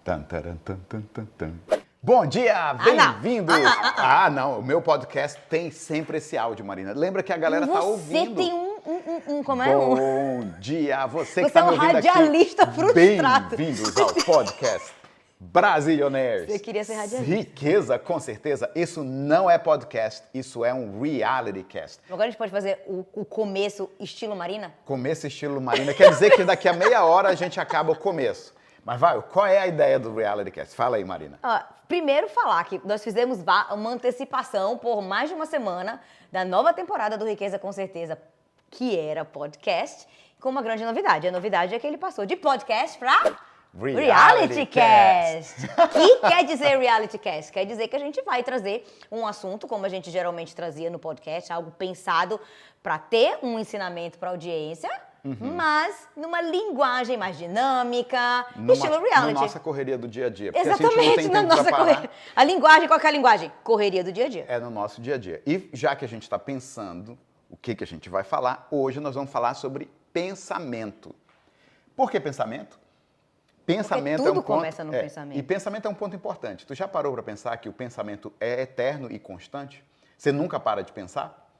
Tan, taran, tan, tan, tan, tan. Bom dia, bem-vindos! Não, o meu podcast tem sempre esse áudio, Marina. Lembra que a galera tá ouvindo. Você tem como é? Bom dia, você que tá me ouvindo aqui. Você é um radialista frustrado. Bem-vindos ao podcast Brasilionaires. Você queria ser radialista. Riqueza, com certeza. Isso não é podcast, isso é um reality cast. Agora a gente pode fazer o começo estilo Marina? Começo estilo Marina, quer dizer que daqui a meia hora a gente acaba o começo. Mas vai, qual é a ideia do reality cast? Fala aí, Marina. Primeiro falar que nós fizemos uma antecipação por mais de uma semana da nova temporada do Riqueza com Certeza, que era podcast, com uma grande novidade. A novidade é que ele passou de podcast para Reality Cast. O que quer dizer Reality Cast? Quer dizer que a gente vai trazer um assunto, como a gente geralmente trazia no podcast, algo pensado para ter um ensinamento para a audiência, mas numa linguagem mais dinâmica, estilo reality. Na nossa correria do dia a dia. Porque exatamente, a gente não tem na tempo nossa correria. A linguagem, qual que é a linguagem? Correria do dia a dia. É no nosso dia a dia. E já que a gente está pensando o que a gente vai falar, hoje nós vamos falar sobre pensamento. Por que pensamento? Pensamento porque tudo é um ponto, começa no pensamento. E pensamento é um ponto importante. Tu já parou para pensar que o pensamento é eterno e constante? Você nunca para de pensar?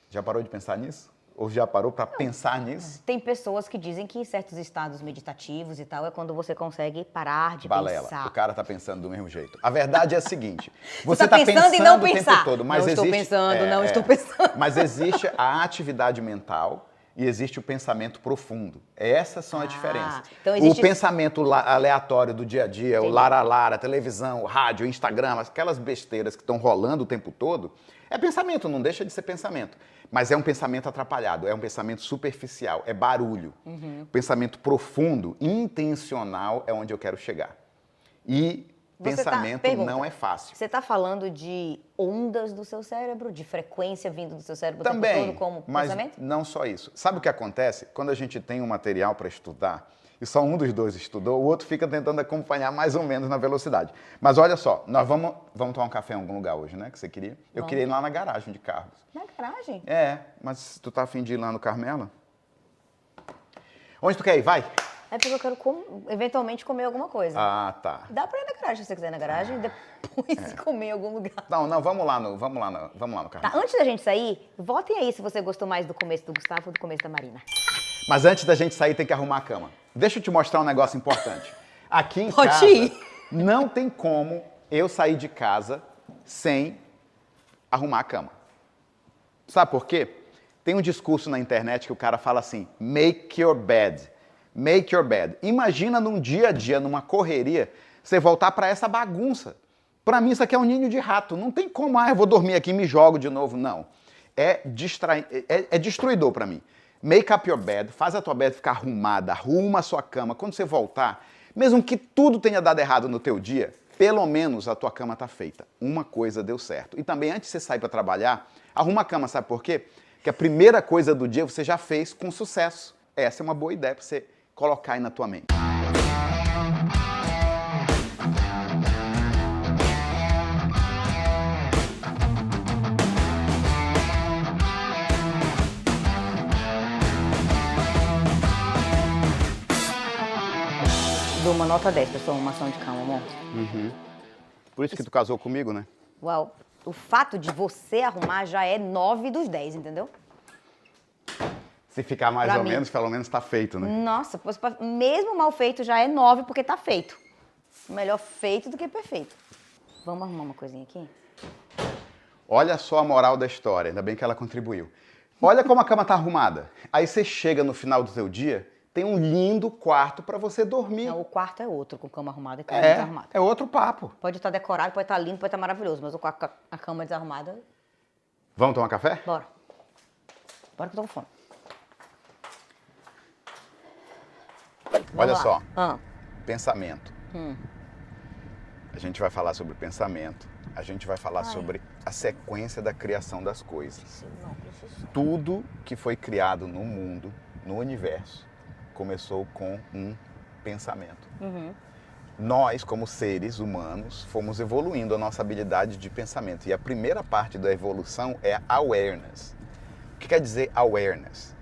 Já parou de pensar nisso? Ou já parou para pensar nisso? Tem pessoas que dizem que certos estados meditativos e tal é quando você consegue parar de Balela, pensar. o cara tá pensando do mesmo jeito. A verdade é a seguinte, você tá pensando em não o tempo pensar. todo, mas não estou pensando. Mas existe a atividade mental e existe o pensamento profundo. Essas são as diferenças. Então existe... O pensamento aleatório do dia a dia, o lara-lara, televisão, o rádio, o Instagram, aquelas besteiras que estão rolando o tempo todo, é pensamento, não deixa de ser pensamento. Mas é um pensamento atrapalhado, é um pensamento superficial, é barulho. Pensamento profundo, intencional é onde eu quero chegar. E pensamento não é fácil. Você está falando de ondas do seu cérebro, de frequência vindo do seu cérebro também, o tempo todo como mas pensamento? Não só isso. Sabe o que acontece? Quando a gente tem um material para estudar, e só um dos dois estudou, o outro fica tentando acompanhar mais ou menos na velocidade. Mas olha só, nós vamos tomar um café em algum lugar hoje, né? Que você queria? Eu queria ir lá na garagem de carros. Na garagem? É, mas tu tá afim de ir lá no Carmela? Onde tu quer ir? Vai! É porque eu quero eventualmente comer alguma coisa. Ah, tá. Dá pra ir na garagem se você quiser ir na garagem, depois comer em algum lugar. Não, vamos lá no Carmela. Tá, antes da gente sair, votem aí se você gostou mais do começo do Gustavo ou do começo da Marina. Mas antes da gente sair, tem que arrumar a cama. Deixa eu te mostrar um negócio importante. Aqui em Pode casa, ir. não tem como eu sair de casa sem arrumar a cama. Sabe por quê? Tem um discurso na internet que o cara fala assim, make your bed. Make your bed. Imagina num dia a dia, numa correria, você voltar para essa bagunça. Para mim, isso aqui é um ninho de rato. Não tem como, eu vou dormir aqui e me jogo de novo. Não. É destruidor para mim. Make up your bed, faz a tua bed ficar arrumada, arruma a sua cama. Quando você voltar, mesmo que tudo tenha dado errado no teu dia, pelo menos a tua cama está feita. Uma coisa deu certo. E também, antes de você sair para trabalhar, arruma a cama, sabe por quê? Porque a primeira coisa do dia você já fez com sucesso. Essa é uma boa ideia para você colocar aí na tua mente. Dou uma nota 10 pra sua arrumação de cama, amor. Por isso que tu casou comigo, né? Uau, o fato de você arrumar já é 9 dos 10, entendeu? Se ficar mais Pra ou mim. menos, pelo menos tá feito, né? Nossa, mesmo mal feito já é 9 porque tá feito. Melhor feito do que perfeito. Vamos arrumar uma coisinha aqui? Olha só a moral da história, ainda bem que ela contribuiu. Olha como a cama tá arrumada. Aí você chega no final do seu dia, tem um lindo quarto para você dormir. Não, o quarto é outro, com cama arrumada e cama desarrumada. É outro papo. Pode estar decorado, pode estar lindo, pode estar maravilhoso, mas o quarto com a cama desarrumada... Vamos tomar café? Bora. Bora que eu tô com fome. Olha Vamos lá. só, pensamento. A gente vai falar sobre pensamento, a gente vai falar sobre a sequência da criação das coisas. Tudo que foi criado no mundo, no universo, começou com um pensamento. Nós, como seres humanos, fomos evoluindo a nossa habilidade de pensamento. E a primeira parte da evolução é awareness. O que quer dizer awareness?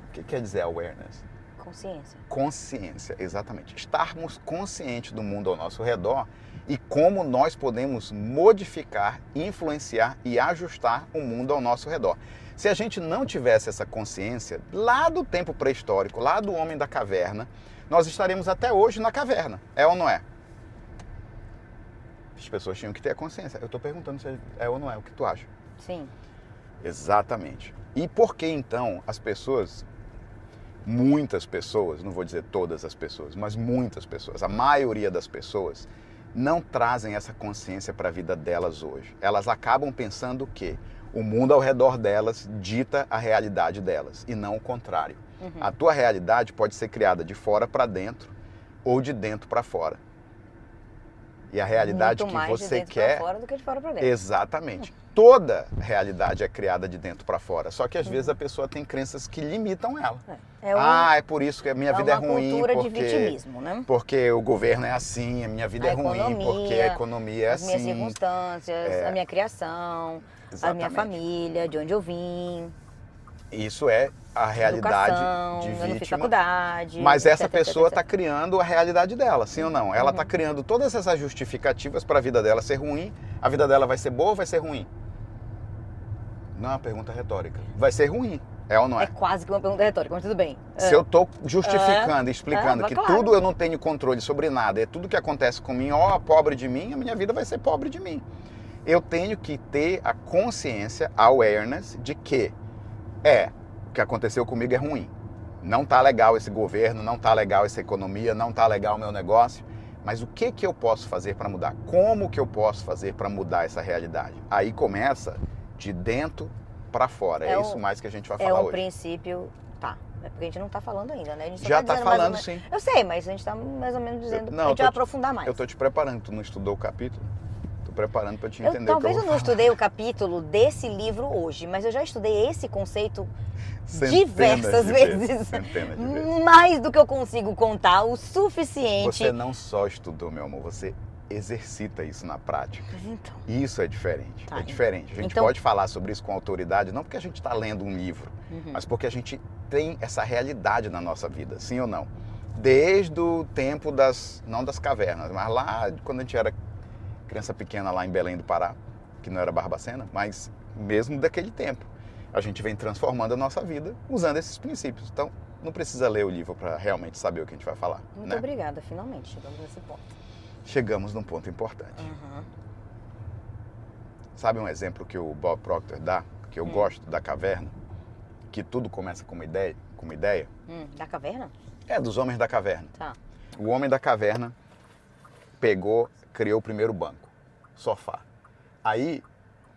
O que quer dizer awareness? Consciência. Consciência, exatamente. Estarmos conscientes do mundo ao nosso redor e como nós podemos modificar, influenciar e ajustar o mundo ao nosso redor. Se a gente não tivesse essa consciência, lá do tempo pré-histórico, lá do homem da caverna, nós estaremos até hoje na caverna. É ou não é? As pessoas tinham que ter a consciência. Eu estou perguntando se é ou não é. O que tu acha? Sim. Exatamente. E por que então as pessoas, muitas pessoas, não vou dizer todas as pessoas, mas muitas pessoas, a maioria das pessoas, não trazem essa consciência para a vida delas hoje. Elas acabam pensando que o mundo ao redor delas dita a realidade delas e não o contrário. A tua realidade pode ser criada de fora para dentro ou de dentro para fora. E a realidade Muito que mais você de dentro quer... pra fora do que de fora pra dentro. Exatamente. Toda realidade é criada de dentro para fora. Só que às vezes a pessoa tem crenças que limitam ela. É por isso que a minha vida é ruim. É uma cultura de porque, vitimismo, né? porque o governo é assim, a minha vida é ruim, porque a economia é as minhas assim. circunstâncias, a minha criação, a Exatamente. minha família, de onde eu vim. Isso é a realidade Educação, de eu não fiz vítima. faculdade. Mas essa etc, etc, pessoa etc. está criando a realidade dela, sim ou não? Ela está criando todas essas justificativas para a vida dela ser ruim. A vida dela vai ser boa ou vai ser ruim? Não é uma pergunta retórica. Vai ser ruim, é ou não é? É quase que uma pergunta retórica, mas tudo bem. Se eu estou justificando, explicando que claro. tudo eu não tenho controle sobre nada, é tudo que acontece com mim, pobre de mim, a minha vida vai ser pobre de mim. Eu tenho que ter a consciência, a awareness de que o que aconteceu comigo é ruim. Não tá legal esse governo, não tá legal essa economia, não tá legal o meu negócio, mas o que eu posso fazer para mudar? Como que eu posso fazer para mudar essa realidade? Aí começa de dentro para fora. É isso mais que a gente vai falar hoje. Princípio, tá. É porque a gente não tá falando ainda, né? A gente só Já tá tá dizendo mais ou falando, menos... sim. Eu sei, mas a gente tá mais ou menos dizendo. Não, a gente vai aprofundar mais. Eu tô te preparando, tu não estudou o capítulo? Tô preparando para te entender Talvez o eu que não eu vou falar. estudei o capítulo desse livro hoje, mas eu já estudei esse conceito diversas vezes. Centenas de vezes. Mais do que eu consigo contar, o suficiente. Você não só estudou, meu amor, você exercita isso na prática. Então. Isso é diferente. Tá, é diferente. A gente então... pode falar sobre isso com autoridade, não porque a gente está lendo um livro, mas porque a gente tem essa realidade na nossa vida, sim ou não? Desde o tempo não das cavernas, mas lá quando a gente era criança pequena lá em Belém do Pará, que não era Barbacena, mas mesmo daquele tempo. A gente vem transformando a nossa vida usando esses princípios. Então, não precisa ler o livro para realmente saber o que a gente vai falar. Muito obrigada, finalmente chegamos nesse ponto. Chegamos num ponto importante. Sabe um exemplo que o Bob Proctor dá, que eu gosto, da caverna? Que tudo começa com uma ideia? Da caverna? É, dos homens da caverna. Tá. O homem da caverna criou o primeiro banco, sofá. Aí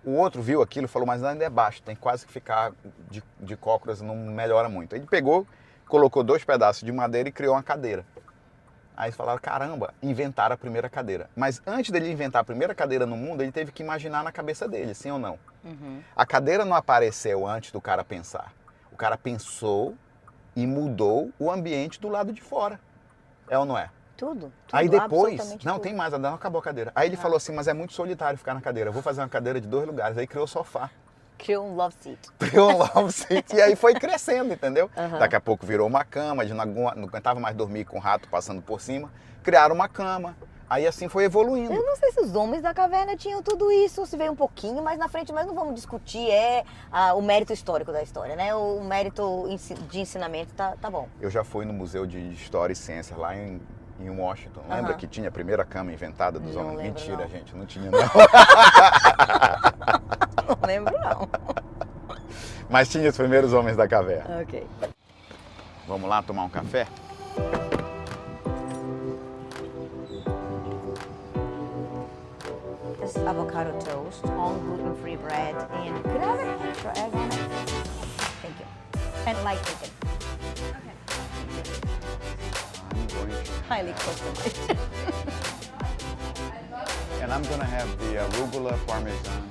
o outro viu aquilo e falou, mas ainda é baixo, tem quase que ficar de cócoras, não melhora muito. Ele pegou, colocou 2 pedaços de madeira e criou uma cadeira. Aí eles falaram, caramba, inventaram a primeira cadeira. Mas antes dele inventar a primeira cadeira no mundo, ele teve que imaginar na cabeça dele, sim ou não? A cadeira não apareceu antes do cara pensar. O cara pensou e mudou o ambiente do lado de fora. É ou não é? Tudo. Aí depois, não, tudo. tem mais, não acabou a cadeira. Aí ele falou assim, mas é muito solitário ficar na cadeira, eu vou fazer uma cadeira de 2 lugares. Aí criou o sofá. Criou um love seat. Criou um love seat e aí foi crescendo, entendeu? Daqui a pouco virou uma cama, não aguentava mais dormir com o rato passando por cima. Criaram uma cama, aí assim foi evoluindo. Eu não sei se os homens da caverna tinham tudo isso, se veio um pouquinho mais na frente, mas não vamos discutir o mérito histórico da história, né? O mérito de ensinamento tá bom. Eu já fui no Museu de História e Ciências lá em Washington. Lembra que tinha a primeira cama inventada dos homens? Lembro, Mentira, não. gente, não tinha não. Não lembro, não. Mas tinha os primeiros homens da caverna. Ok. Vamos lá tomar um café? This is avocado toast on gluten-free bread and could I have an extra egg on it? Thank you. And light bacon. I'm going to... Highly customized. And I'm gonna have the arugula parmesan.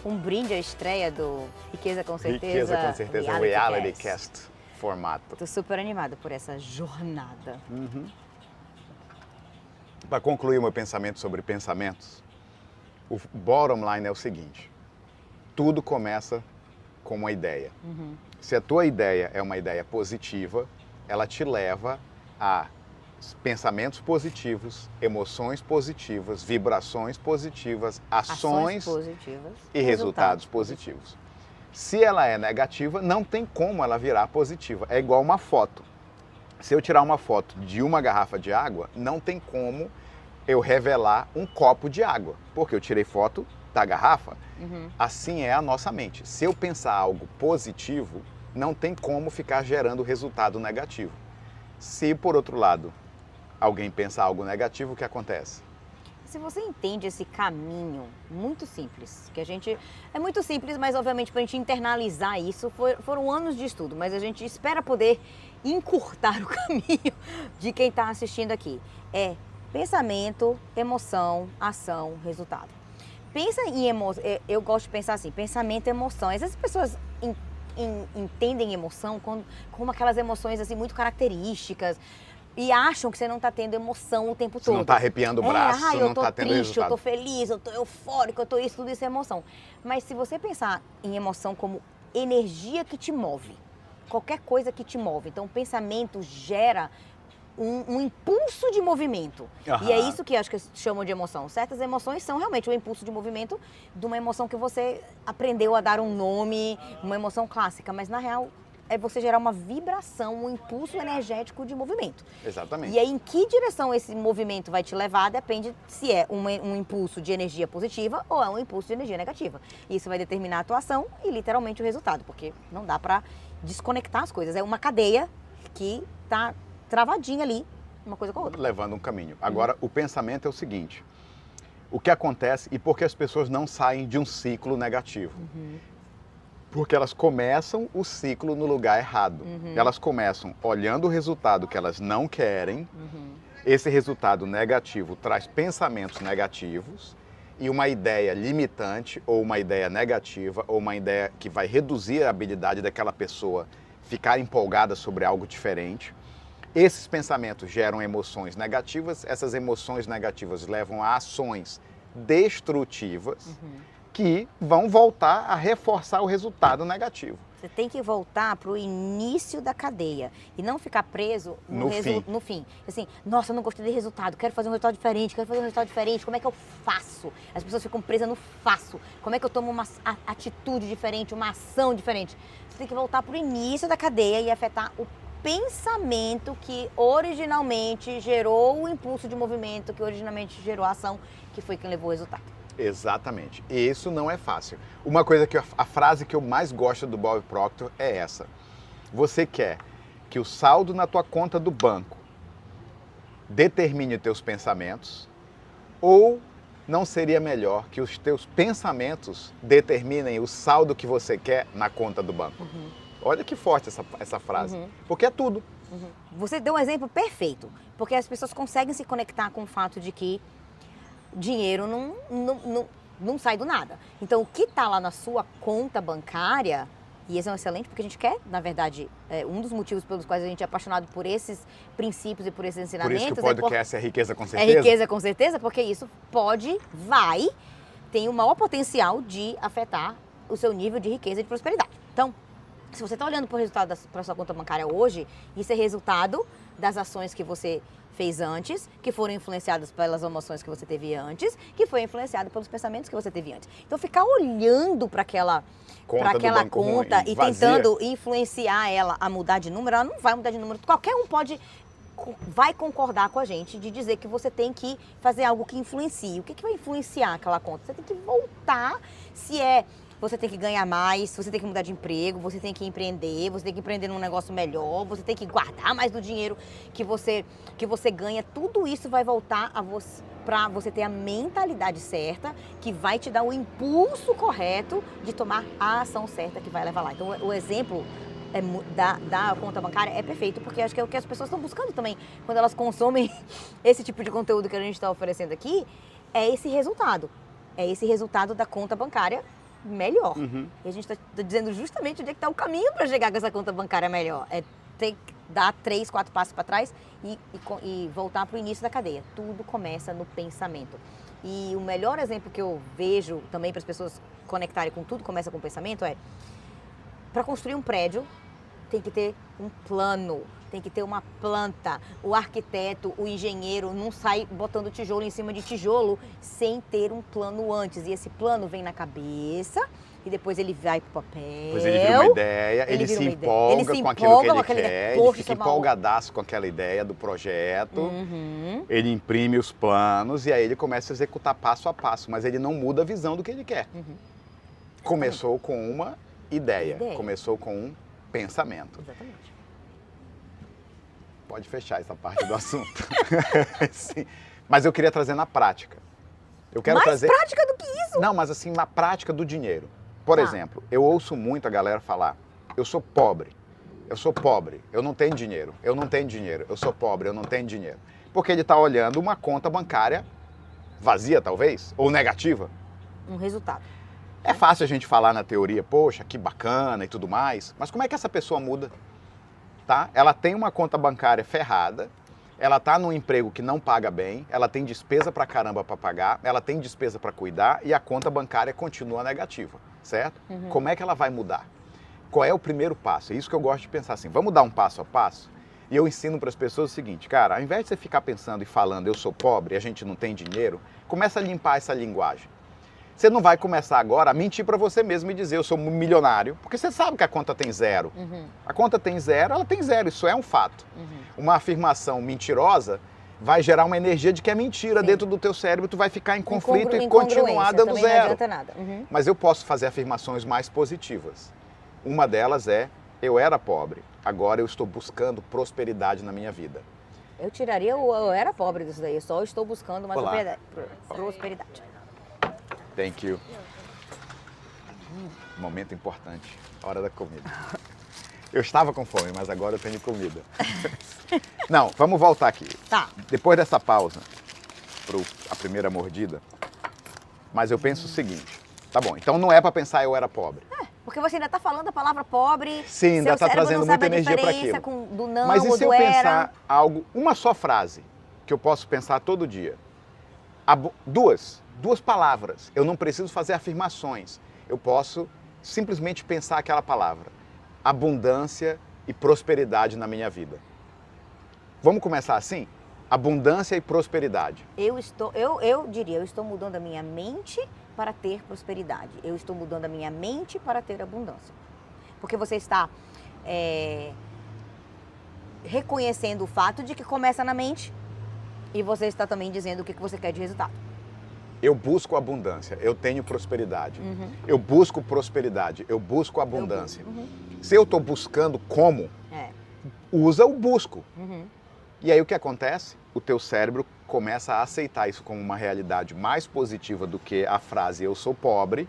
Um brinde à estreia do Riqueza com Certeza. Riqueza com certeza, reality cast. formato. Tô super animada por essa jornada. Para concluir o meu pensamento sobre pensamentos, o bottom line é o seguinte: tudo começa com uma ideia. Se a tua ideia é uma ideia positiva, ela te leva a pensamentos positivos, emoções positivas, vibrações positivas, ações positivas e resultados positivos. Se ela é negativa, não tem como ela virar positiva. É igual uma foto. Se eu tirar uma foto de uma garrafa de água, não tem como eu revelar um copo de água, porque eu tirei foto da garrafa. Assim é a nossa mente. Se eu pensar algo positivo, não tem como ficar gerando resultado negativo. Se, por outro lado, alguém pensa algo negativo, o que acontece? Se você entende esse caminho muito simples, que a gente... É muito simples, mas obviamente para a gente internalizar isso, foram anos de estudo, mas a gente espera poder encurtar o caminho de quem está assistindo aqui. É pensamento, emoção, ação, resultado. Pensa em emoção, eu gosto de pensar assim, pensamento e emoção. Às vezes as pessoas entendem emoção como aquelas emoções assim muito características, e acham que você não está tendo emoção o tempo todo. Você não está arrepiando o braço, não está tendo triste, resultado. eu tô feliz, eu tô eufórico, eu tô isso, tudo isso é emoção. Mas se você pensar em emoção como energia que te move, qualquer coisa que te move, então o pensamento gera um impulso de movimento. E é isso que eu acho que chamam de emoção. Certas emoções são realmente o impulso de movimento de uma emoção que você aprendeu a dar um nome, uma emoção clássica, mas na real é você gerar uma vibração, um impulso energético de movimento. Exatamente. E aí, em que direção esse movimento vai te levar, depende se é um impulso de energia positiva ou é um impulso de energia negativa. Isso vai determinar a atuação e, literalmente, o resultado, porque não dá para desconectar as coisas. É uma cadeia que está travadinha ali, uma coisa com a outra. Levando um caminho. Agora, o pensamento é o seguinte: o que acontece e por que as pessoas não saem de um ciclo negativo? Porque elas começam o ciclo no lugar errado. Elas começam olhando o resultado que elas não querem. Esse resultado negativo traz pensamentos negativos e uma ideia limitante ou uma ideia negativa ou uma ideia que vai reduzir a habilidade daquela pessoa ficar empolgada sobre algo diferente. Esses pensamentos geram emoções negativas, essas emoções negativas levam a ações destrutivas que vão voltar a reforçar o resultado negativo. Você tem que voltar para o início da cadeia e não ficar preso no fim. Assim, nossa, eu não gostei do resultado, quero fazer um resultado diferente, como é que eu faço? As pessoas ficam presas no faço. Como é que eu tomo uma atitude diferente, uma ação diferente? Você tem que voltar para o início da cadeia e afetar o pensamento que originalmente gerou o impulso de movimento, que originalmente gerou a ação, que foi quem levou o resultado. Exatamente. E isso não é fácil. Uma coisa que a frase que eu mais gosto do Bob Proctor é essa: você quer que o saldo na tua conta do banco determine os teus pensamentos, ou não seria melhor que os teus pensamentos determinem o saldo que você quer na conta do banco? Olha que forte essa frase, porque é tudo. Você deu um exemplo perfeito, porque as pessoas conseguem se conectar com o fato de que dinheiro não sai do nada. Então, o que está lá na sua conta bancária, e esse é um excelente, porque a gente quer, na verdade, um dos motivos pelos quais a gente é apaixonado por esses princípios e por esses ensinamentos. Por isso que o podcast é riqueza com certeza? É riqueza com certeza, porque isso tem o maior potencial de afetar o seu nível de riqueza e de prosperidade. Então, se você está olhando para o resultado para sua conta bancária hoje, isso é resultado das ações que você fez antes, que foram influenciadas pelas emoções que você teve antes, que foi influenciado pelos pensamentos que você teve antes. Então, ficar olhando para aquela conta e tentando influenciar ela a mudar de número, ela não vai mudar de número. Qualquer um vai concordar com a gente de dizer que você tem que fazer algo que influencie. O que vai influenciar aquela conta? Você tem que voltar, você tem que ganhar mais, você tem que mudar de emprego, você tem que empreender num negócio melhor, você tem que guardar mais do dinheiro que você ganha. Tudo isso vai voltar para você ter a mentalidade certa, que vai te dar o impulso correto de tomar a ação certa que vai levar lá. Então, o exemplo da conta bancária é perfeito, porque acho que é o que as pessoas estão buscando também. Quando elas consomem esse tipo de conteúdo que a gente está oferecendo aqui, é esse resultado. É esse resultado da conta bancária melhor. E a gente está dizendo justamente onde é que está o caminho para chegar com essa conta bancária melhor. É ter que dar 3, 4 passos para trás e voltar para o início da cadeia. Tudo começa no pensamento. E o melhor exemplo que eu vejo também para as pessoas conectarem com tudo começa com o pensamento é, para construir um prédio, tem que ter um plano, tem que ter uma planta. O arquiteto, o engenheiro não sai botando tijolo em cima de tijolo sem ter um plano antes. E esse plano vem na cabeça e depois ele vai pro papel. Depois ele vira uma ideia, ele se empolga com aquilo que ele quer, ele fica empolgadaço com aquela ideia do projeto, ele imprime os planos e aí ele começa a executar passo a passo, mas ele não muda a visão do que ele quer. Começou com uma ideia, começou com um pensamento. Exatamente. Pode fechar essa parte do assunto. Sim. Mas eu queria trazer na prática. Eu quero Mais trazer... prática do que isso? Não, mas assim, na prática do dinheiro. Por exemplo, eu ouço muito a galera falar, eu sou pobre, eu não tenho dinheiro, eu sou pobre, eu não tenho dinheiro. Porque ele está olhando uma conta bancária vazia, talvez, ou negativa. Um resultado. É fácil a gente falar na teoria, poxa, que bacana e tudo mais, mas como é que essa pessoa muda? Tá? Ela tem uma conta bancária ferrada, ela está num emprego que não paga bem, ela tem despesa pra caramba para pagar, ela tem despesa para cuidar e a conta bancária continua negativa, certo? Como é que ela vai mudar? Qual é o primeiro passo? É isso que eu gosto de pensar assim, vamos dar um passo a passo? E eu ensino para as pessoas o seguinte, cara, ao invés de você ficar pensando e falando eu sou pobre, a gente não tem dinheiro, começa a limpar essa linguagem. Você não vai começar agora a mentir para você mesmo e dizer eu sou milionário, porque você sabe que a conta tem zero. A conta tem zero, ela tem zero, isso é um fato. Uma afirmação mentirosa vai gerar uma energia de que é mentira dentro do teu cérebro, tu vai ficar em conflito e continuar dando zero. Não adianta nada. Mas eu posso fazer afirmações mais positivas. Uma delas é, eu era pobre, agora eu estou buscando prosperidade na minha vida. Eu tiraria o eu era pobre disso daí, eu só estou buscando mais Olá. prosperidade. Thank you. Momento importante, hora da comida. Eu estava com fome, mas agora eu tenho comida. Não, vamos voltar aqui. Tá. Depois dessa pausa, para a primeira mordida, mas eu penso o seguinte, tá bom, então não é para pensar eu era pobre. Porque você ainda está falando a palavra pobre. Sim, ainda está trazendo muita energia para aquilo. Do não mas e ou se do eu era? pensar algo, uma só frase, que eu posso pensar todo dia? Duas palavras. Eu não preciso fazer afirmações. Eu posso simplesmente pensar aquela palavra. Abundância e prosperidade na minha vida. Vamos começar assim? Abundância e prosperidade. Eu diria, eu estou mudando a minha mente para ter prosperidade. Eu estou mudando a minha mente para ter abundância. Porque você está reconhecendo o fato de que começa na mente e você está também dizendo o que você quer de resultado. Eu busco abundância, eu tenho prosperidade. Eu busco prosperidade, eu busco abundância. Se eu estou buscando como, usa o busco. E aí o que acontece? O teu cérebro começa a aceitar isso como uma realidade mais positiva do que a frase eu sou pobre.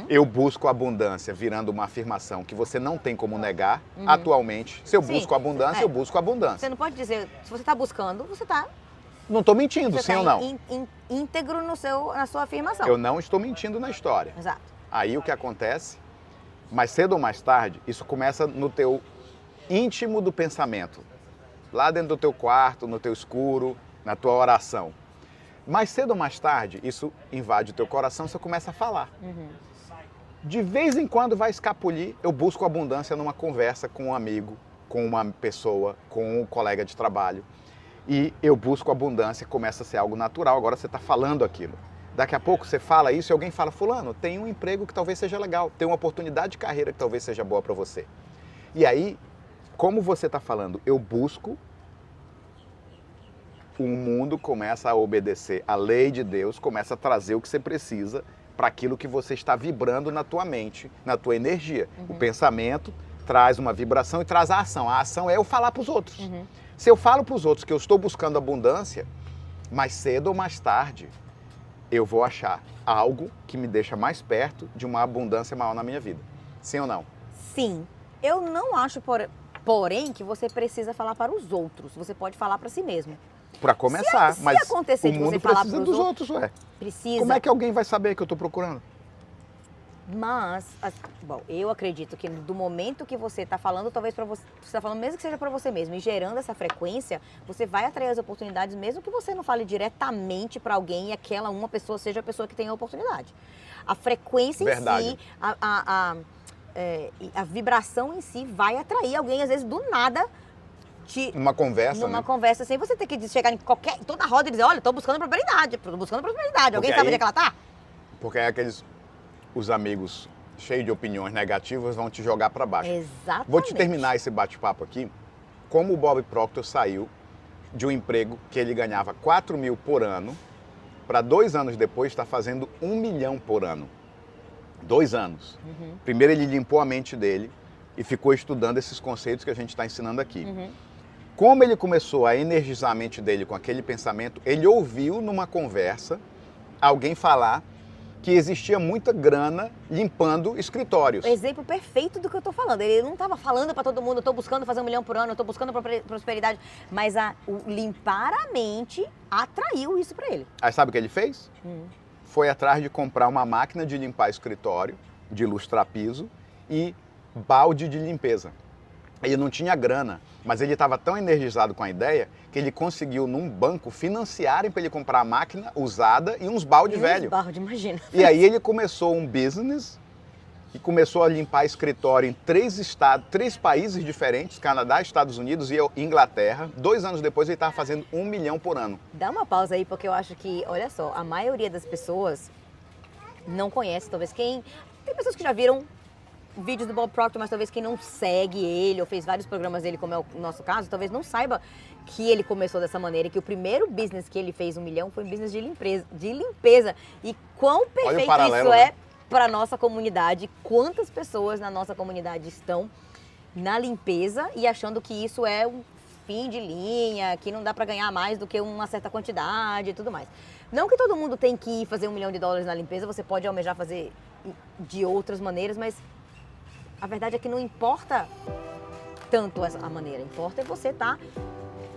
Eu busco abundância, virando uma afirmação que você não tem como negar atualmente. Se eu busco abundância, eu busco abundância. Você não pode dizer, se você está buscando, você está... Não estou mentindo, sim ou não? Íntegro na sua afirmação. Eu não estou mentindo na história. Exato. Aí o que acontece, mais cedo ou mais tarde, isso começa no teu íntimo do pensamento. Lá dentro do teu quarto, no teu escuro, na tua oração. Mais cedo ou mais tarde, isso invade o teu coração e você começa a falar. De vez em quando vai escapulir, eu busco abundância numa conversa com um amigo, com uma pessoa, com um colega de trabalho. E eu busco abundância, começa a ser algo natural, agora você está falando aquilo. Daqui a pouco você fala isso e alguém fala, fulano, tem um emprego que talvez seja legal, tem uma oportunidade de carreira que talvez seja boa para você. E aí, como você está falando, eu busco, o mundo começa a obedecer, a lei de Deus começa a trazer o que você precisa para aquilo que você está vibrando na tua mente, na tua energia. O pensamento traz uma vibração e traz a ação. A ação é eu falar para os outros. Se eu falo para os outros que eu estou buscando abundância, mais cedo ou mais tarde, eu vou achar algo que me deixa mais perto de uma abundância maior na minha vida. Sim ou não? Sim. Eu não acho, porém, que você precisa falar para os outros. Você pode falar para si mesmo. Para começar, se mas acontecer o de mundo você falar precisa pros dos outros, ué. Precisa. Como é que alguém vai saber que eu estou procurando? Mas, bom, eu acredito que do momento que você está falando, talvez para você está falando mesmo que seja para você mesmo, e gerando essa frequência, você vai atrair as oportunidades, mesmo que você não fale diretamente para alguém e aquela uma pessoa seja a pessoa que tem a oportunidade. A frequência Verdade. em si, a vibração em si vai atrair alguém, às vezes, do nada, Uma conversa, numa né? conversa sem você ter que chegar em toda roda e dizer, olha, estou buscando prosperidade, Alguém sabe onde é que ela tá? Porque é os amigos cheios de opiniões negativas vão te jogar para baixo. Exatamente. Vou te terminar esse bate-papo aqui. Como o Bob Proctor saiu de um emprego que ele ganhava 4 mil por ano, para 2 anos depois estar fazendo 1 milhão por ano. 2 anos. Primeiro ele limpou a mente dele e ficou estudando esses conceitos que a gente está ensinando aqui. Como ele começou a energizar a mente dele com aquele pensamento, ele ouviu numa conversa alguém falar que existia muita grana limpando escritórios. O exemplo perfeito do que eu estou falando. Ele não estava falando para todo mundo, eu estou buscando fazer 1 milhão por ano, eu estou buscando prosperidade. Mas o limpar a mente atraiu isso para ele. Aí sabe o que ele fez? Foi atrás de comprar uma máquina de limpar escritório, de ilustrar piso e balde de limpeza. Ele não tinha grana, mas ele estava tão energizado com a ideia que ele conseguiu num banco financiarem para ele comprar a máquina usada e uns balde velho. Imagina. E aí ele começou um business e começou a limpar escritório em 3 países diferentes, Canadá, Estados Unidos e Inglaterra. 2 anos depois ele estava fazendo 1 milhão por ano. Dá uma pausa aí, porque eu acho que, olha só, a maioria das pessoas não conhece, talvez tem pessoas que já viram vídeos do Bob Proctor, mas talvez quem não segue ele ou fez vários programas dele, como é o nosso caso, talvez não saiba que ele começou dessa maneira e que o primeiro business que ele fez 1 milhão foi um business de limpeza. E quão perfeito paralelo, isso é né? para nossa comunidade, quantas pessoas na nossa comunidade estão na limpeza e achando que isso é um fim de linha, que não dá para ganhar mais do que uma certa quantidade e tudo mais. Não que todo mundo tem que ir fazer $1 milhão na limpeza, você pode almejar fazer de outras maneiras, mas a verdade é que não importa tanto a maneira, importa é você estar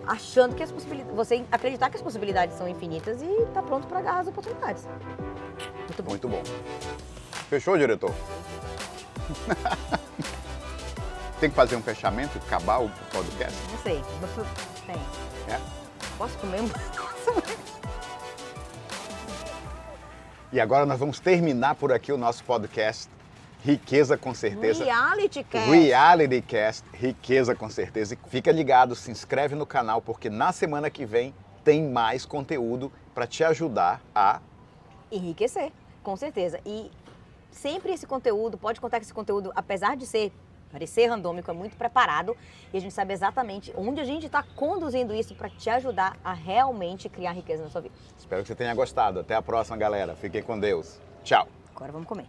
achando que as possibilidades, você acreditar que as possibilidades são infinitas e estar pronto para agarrar as oportunidades. Muito bom. Muito bom. Fechou, diretor? Tem que fazer um fechamento, acabar o podcast? Não sei. Tem. É? Posso comer um negócio? E agora nós vamos terminar por aqui o nosso podcast Riqueza com Certeza. Reality Cast. Reality Cast, Riqueza com Certeza. E fica ligado, se inscreve no canal, porque na semana que vem tem mais conteúdo para te ajudar a enriquecer, com certeza. E sempre esse conteúdo, pode contar que esse conteúdo, apesar de parecer randômico, é muito preparado e a gente sabe exatamente onde a gente está conduzindo isso para te ajudar a realmente criar riqueza na sua vida. Espero que você tenha gostado. Até a próxima, galera. Fiquem com Deus. Tchau. Agora vamos comer.